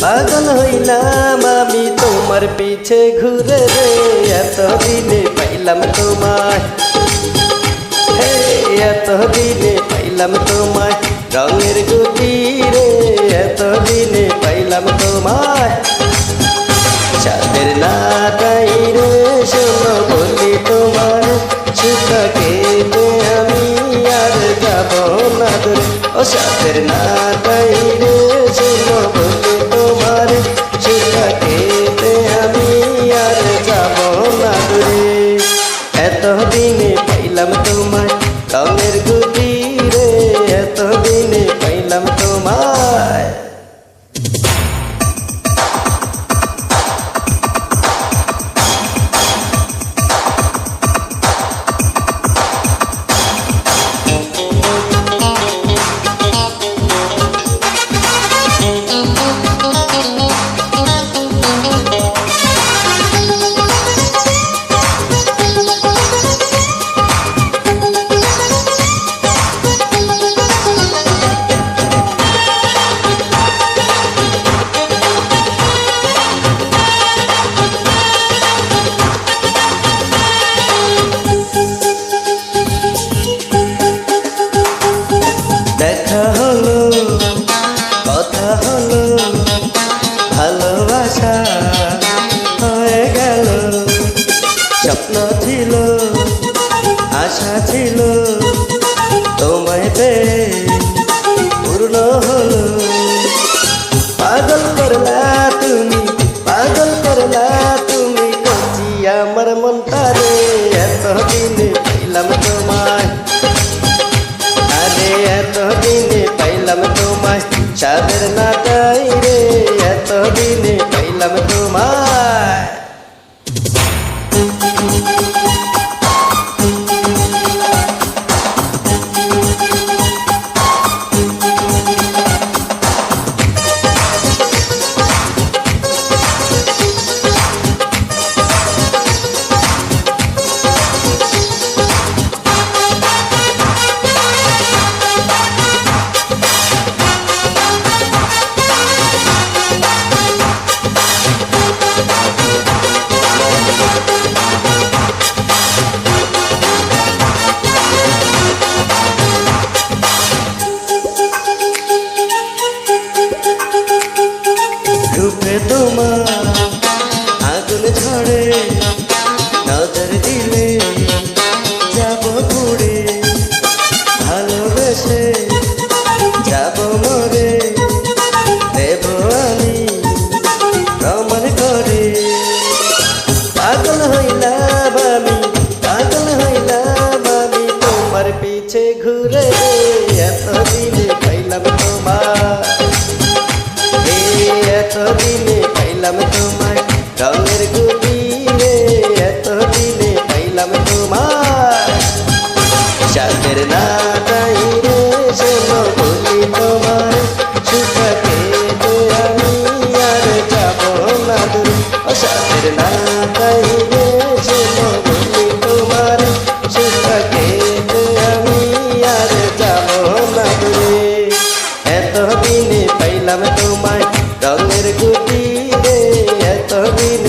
পাগল হইলাম আমি তোমার পিছে ঘুরে রে, এতদিনে পাইলাম তোমায়, হে এতদিনে পাইলাম তোমায় রঙের গুটি রে, এতদিনে পাইলাম তোমায় চাঁদের নাটাই রে, শোনো বলি তোমার সুখা কেটে আমি আর যাব না দূরে, ও চাঁদের নাটাই রে, শোনো বলি তোমার সুখা কেটে আমি আর যাব না দূরে, এতদিনে পাইলাম তোমায় রঙের গুটি রে, এতদিনে পাইলাম তোমায়। দেখা হলো, কথা হলো, ভালোবাসা হয়ে গেল, স্বপ্ন ছিল, আশা ছিল, তোমায় পেয়ে পূর্ণ হলো, পাগল করলা তুমি, পাগল করলা তুমি, কচি আমার মনটা রে, এতদিনে পাইলাম তোমায়, আরে এতদিনে পাইলাম তোমায় চাঁদের নাটাই রে, এতদিনে পাইলাম তোমায়। রূপে তোমার আগুন ঝরে, নজর দিলে যাব পুড়ে, ভালোবেসে যাব মরে, দেব আমি প্রমাণ করে, পাগল হইলাম আমি, পাগল হইলাম আমি তোমার পিছে ঘুরে, এতদিনে পাইলাম তোমার, এতদিনে পাইলাম তোমায় রঙের গুটি রে, এতদিনে পাইলাম তোমায় চাঁদের নাটাই রে, শোনো বলি তোমার সুখা কেটে আমি আর যাব না দূরে, ও চাঁদের নাটাই রে, শোনো বলি তোমার সুখা কেটে আমি আর যাব না দূরে, এতদিনে পাইলাম তোমায় রঙের গুটি রে, এতদিনে